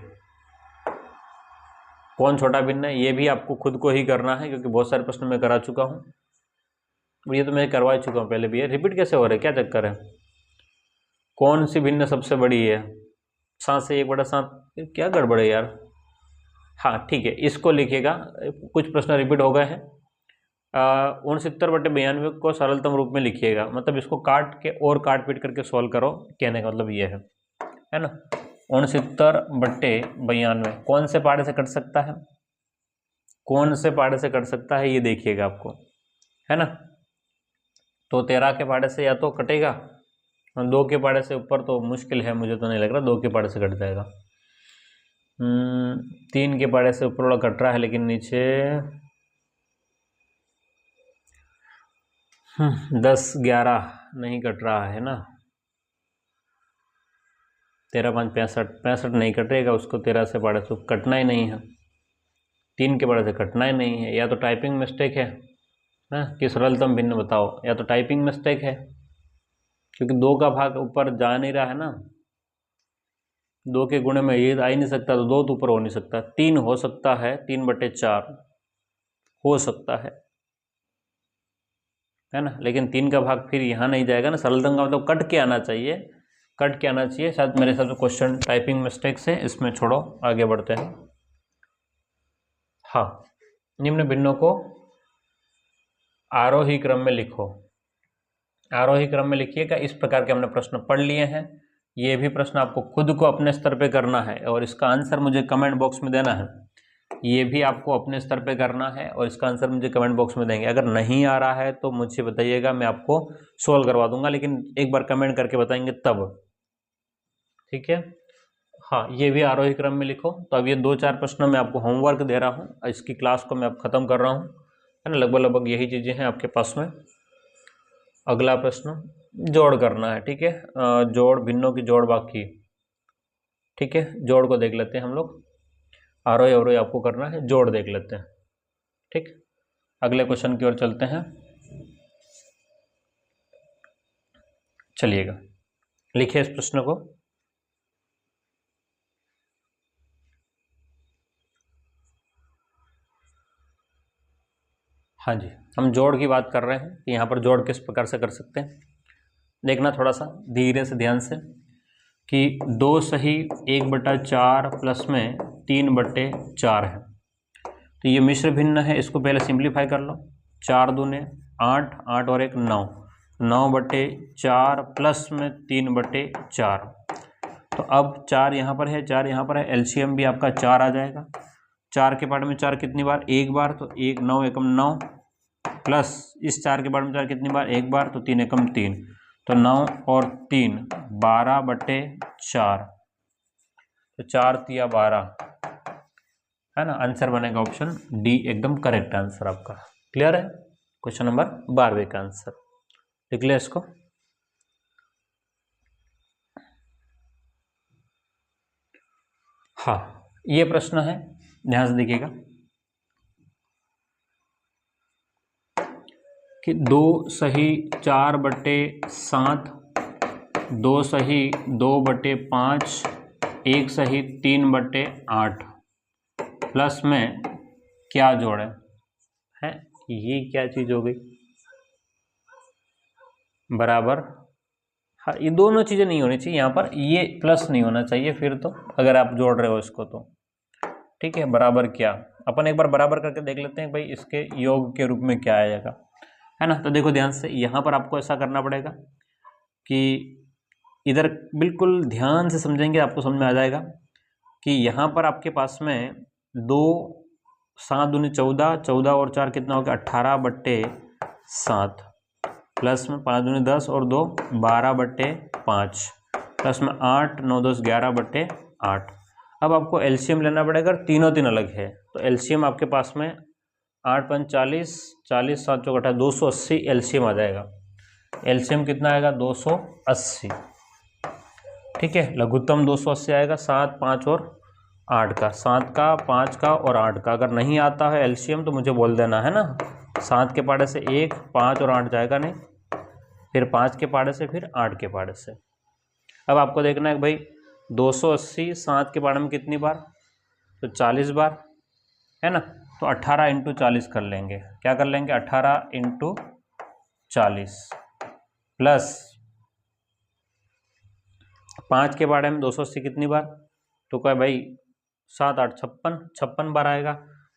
कौन छोटा भिन्न है ये भी आपको खुद को ही करना है, क्योंकि बहुत सारे प्रश्न मैं करा चुका हूँ, ये तो मैं करवा चुका हूँ पहले भी। ये रिपीट कैसे हो रहा है, क्या चक्कर है। कौन सी भिन्न सबसे बड़ी है, 7 से 1/7, क्या गड़बड़ है यार। हाँ ठीक है, इसको लिखिएगा, कुछ प्रश्न रिपीट हो गए हैं। 69/92 को सरलतम रूप में लिखिएगा, मतलब इसको काट के और काट पीट करके सॉल्व करो, कहने का मतलब ये है ना। 69/92 कौन से पाड़े से कट सकता है, कौन से पाड़े से कट सकता है ये देखिएगा आपको, है ना। तो 13 के पाड़े से या तो कटेगा, 2 के पाड़े से ऊपर तो मुश्किल है, मुझे तो नहीं लग रहा 2 के पाड़े से कट जाएगा। 3 के पाड़े से ऊपर वाला कट रहा है, लेकिन नीचे 10 11 नहीं कट रहा है ना। 13 5 65, 65 नहीं कटेगा, उसको 13 से पाड़े से कटना ही नहीं है, 3 के पाड़े से कटना ही नहीं है। या तो टाइपिंग मिस्टेक है ना, कि सरलतम भिन्न बताओ, या तो टाइपिंग मिस्टेक है, क्योंकि 2 का भाग ऊपर जा नहीं रहा है ना। 2 के गुणे में ये आ ही नहीं सकता, तो 2 तो ऊपर हो नहीं सकता। 3 हो सकता है, 3/4 हो सकता है ना, लेकिन 3 का भाग फिर यहाँ नहीं जाएगा ना। सरलतम का मतलब कट के आना चाहिए, कट के आना चाहिए। शायद मेरे हिसाब से क्वेश्चन टाइपिंग मिस्टेक से, इसमें छोड़ो आगे बढ़ते हैं। हाँ, निम्न भिन्नों को आरोही क्रम में लिखो, आरोही क्रम में लिखिएगा। इस प्रकार के हमने प्रश्न पढ़ लिए हैं, ये भी प्रश्न आपको खुद को अपने स्तर पे करना है, और इसका आंसर मुझे कमेंट बॉक्स में देना है। ये भी आपको अपने स्तर पे करना है, और इसका आंसर मुझे कमेंट बॉक्स में देंगे। अगर नहीं आ रहा है तो मुझे बताइएगा, मैं आपको सोल्व करवा दूंगा, लेकिन एक बार कमेंट करके बताएंगे तब, ठीक है। हाँ, ये भी आरोही क्रम में लिखो। तो अब ये 2 4 प्रश्न मैं आपको होमवर्क दे रहा हूँ, इसकी क्लास को मैं अब ख़त्म कर रहा हूँ, है ना। लगभग लगभग यही चीज़ें हैं आपके पास में। अगला प्रश्न जोड़ करना है, ठीक है। जोड़, भिन्नों की जोड़ बाकी, ठीक है। जोड़ को देख लेते हैं हम लोग। आरोही अवरोही आपको करना है, जोड़ देख लेते हैं। ठीक, अगले क्वेश्चन की ओर चलते हैं। चलिएगा, लिखिए इस प्रश्न को। हाँ जी, हम जोड़ की बात कर रहे हैं कि यहाँ पर जोड़ किस प्रकार से कर सकते हैं। देखना थोड़ा सा धीरे से, ध्यान से, कि 2 सही 1/4 प्लस में 3/4 है। तो ये मिश्र भिन्न है, इसको पहले सिंप्लीफाई कर लो। 4 दूने 8, 8 और 1 9, 9/4 प्लस में 3/4। तो अब 4 यहाँ पर है, 4 यहाँ पर है, एलसीएम भी आपका 4 आ जाएगा। 4 के पार्ट में 4 कितनी बार? एक बार, तो 1 9 एकम 9, प्लस इस 4 के पार्ट में 4 कितनी बार? एक बार, तो 3 एकम 3, तो 9 और 3 12/4, तो 4 तिया 12 है ना। आंसर बनेगा ऑप्शन डी, एकदम करेक्ट आंसर आपका। क्लियर है? क्वेश्चन नंबर 12 का आंसर लिख लिया इसको। हाँ, ये प्रश्न है, ध्यान से देखिएगा कि 2 सही 4/7, 2 सही 2/5, 1 सही 3/8 प्लस में क्या जोड़े है? ये क्या चीज हो गई? बराबर। हाँ, ये दोनों चीजें नहीं होनी चाहिए यहाँ पर, ये प्लस नहीं होना चाहिए फिर तो, अगर आप जोड़ रहे हो इसको तो। ठीक है, बराबर क्या, अपन एक बार बराबर करके देख लेते हैं भाई इसके योग के रूप में क्या आएगा, है ना। तो देखो ध्यान से, यहाँ पर आपको ऐसा करना पड़ेगा कि इधर बिल्कुल ध्यान से समझेंगे, आपको समझ में आ जाएगा कि यहाँ पर आपके पास में 2 7 दूनी 14, 14 और 4 कितना हो गया? 18/7, प्लस में 5 दूनी 10 और 2 12/5, प्लस में 8 9 10 11/8। अब आपको एलसीएम लेना पड़ेगा, तीनों तीन अलग है तो एलसीएम आपके पास में 8 5 40, 40 7 चौक 18, 280 एलसीएम आ जाएगा। एलसीएम कितना आएगा? 280। ठीक है, लघुत्तम 280 आएगा, 7 5 और 8 का, 7 का 5 का और 8 का। अगर नहीं आता है एलसीएम तो मुझे बोल देना, है ना। 7 के पाड़े से 1, 5 और 8 जाएगा नहीं, फिर 5 के पाड़े से, फिर 8 के पाड़े से। अब आपको देखना है भाई 280 7 के पाड़े में कितनी बार? तो 40 बार, है ना। तो 18 × 40 कर लेंगे। क्या कर लेंगे? 18 × 40 प्लस 5 के बारे में 280 कितनी बार? तो क्या भाई 7 8 56, 56 बार आएगा।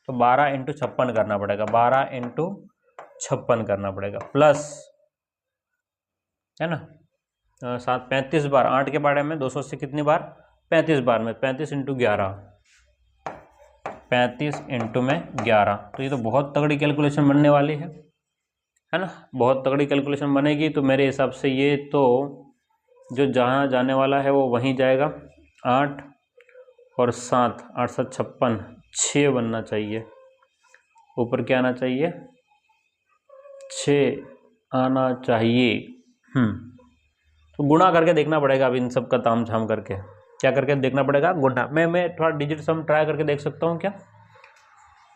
तो 12 × 56 करना पड़ेगा, 12 × 56 करना पड़ेगा, प्लस, है ना, 7 35 बार। 8 के बारे में 280 कितनी बार? 35 बार में, 35 × 11, 35 × में 11। तो ये तो बहुत तगड़ी कैलकुलेशन बनने वाली है ना। बहुत तगड़ी कैलकुलेशन बनेगी। तो मेरे हिसाब से ये तो जो जहाँ जाने वाला है वो वहीं जाएगा। 8 और 7, 8 7 56, 6 बनना चाहिए। ऊपर क्या आना चाहिए? 6 आना चाहिए। तो गुणा करके देखना पड़ेगा अब इन सब का ताम झाम करके। क्या करके देखना पड़ेगा? गुणा। मैं थोड़ा डिजिट सम ट्राई करके देख सकता हूँ क्या?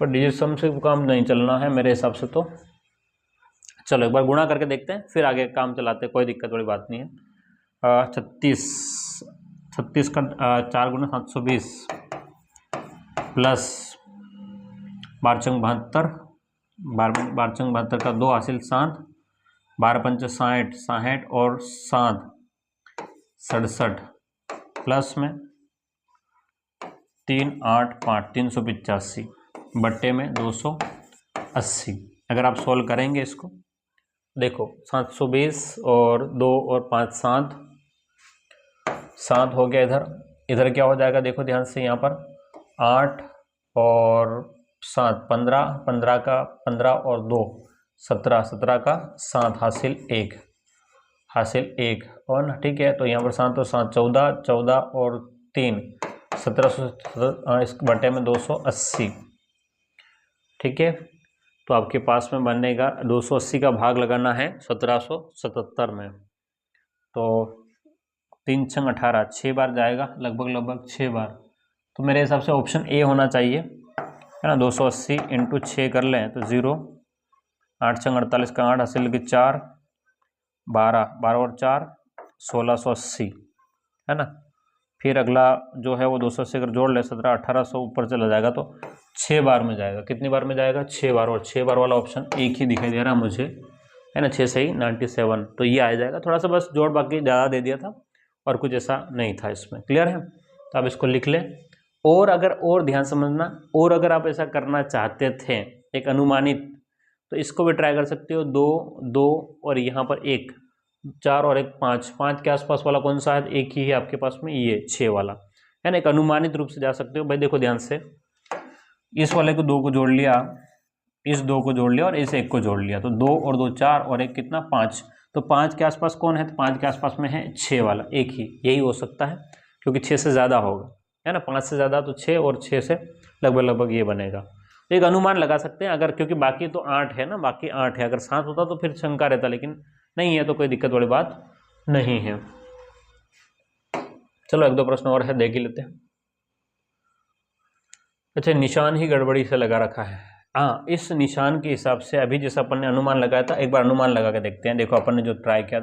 पर डिजिट सम से काम नहीं चलना है मेरे हिसाब से। तो चलो एक बार गुणा करके देखते हैं, फिर आगे काम चलाते हैं, कोई दिक्कत वाली बात नहीं है। 36 का 4 × 720 प्लस 12 72, 12 का 2 हासिल 7, 12 पंच 60, 60 और 7 67, प्लस में 3 8 5 385 बट्टे में 280। अगर आप सोल्व करेंगे इसको, देखो 720 और 2 और 5 7 हो गया। इधर क्या हो जाएगा? देखो ध्यान से, यहाँ पर 8 और 7 15, 15 का 15 और 2 17, 17 का 7 हासिल 1 और ना। ठीक है, तो यहाँ पर 7 और 7 14, 14 और 3 17, इस बटे में 280। ठीक है, तो आपके पास में बनेगा 280 का भाग लगाना है 1777 में। तो 3 × 18, 6 बार जाएगा, लगभग 6 बार। तो मेरे हिसाब से ऑप्शन ए होना चाहिए, है ना। 280 इंटू 6 कर लें तो 0, 8 छंग 48 का 8 हासिल की 4, 12, 12 और 4 1680, है ना। फिर अगला जो है वो 280 अगर जोड़ ले 17, 1800 ऊपर चला जाएगा तो 6 बार में जाएगा। कितनी बार में जाएगा? 6 बार। और 6 बार वाला ऑप्शन एक ही दिखाई दे रहा है मुझे, है ना। 6 से ही 97, तो ये आ जाएगा। थोड़ा सा बस जोड़ बाकी ज़्यादा दे दिया था और कुछ ऐसा नहीं था इसमें। क्लियर है? तो आप इसको लिख लें। और अगर और ध्यान समझना, और अगर आप ऐसा करना चाहते थे एक अनुमानित, तो इसको भी ट्राई कर सकते हो। 2 2 और यहाँ पर 1, 4 और 1 5, 5 के आसपास वाला कौन सा है? एक ही है आपके पास में, ये 6 वाला, है ना। एक अनुमानित रूप से जा सकते हो। भाई देखो ध्यान से, इस वाले को 2 को जोड़ लिया, इस 2 को जोड़ लिया और इस 1 को जोड़ लिया, तो 2 और 2 4 और 1 कितना? 5। तो 5 के आसपास कौन है? तो 5 के आसपास में है 6 वाला, एक ही यही हो सकता है, क्योंकि 6 से ज़्यादा होगा, है ना। 5 से ज़्यादा तो 6 और 6 से लगभग लगभग ये बनेगा। तो एक अनुमान लगा सकते हैं अगर, क्योंकि बाकी तो 8 है ना, बाकी 8 है। अगर 7 होता तो फिर शंका रहता, लेकिन नहीं है तो कोई दिक्कत वाली बात नहीं है। चलो 1-2 प्रश्न और है, देख ही लेते हैं। अच्छा, निशान ही गड़बड़ी से लगा रखा है। हाँ, इस निशान के हिसाब से अभी जैसा अपन ने अनुमान लगाया था, एक बार अनुमान लगा के देखते हैं। देखो अपन ने जो ट्राई किया था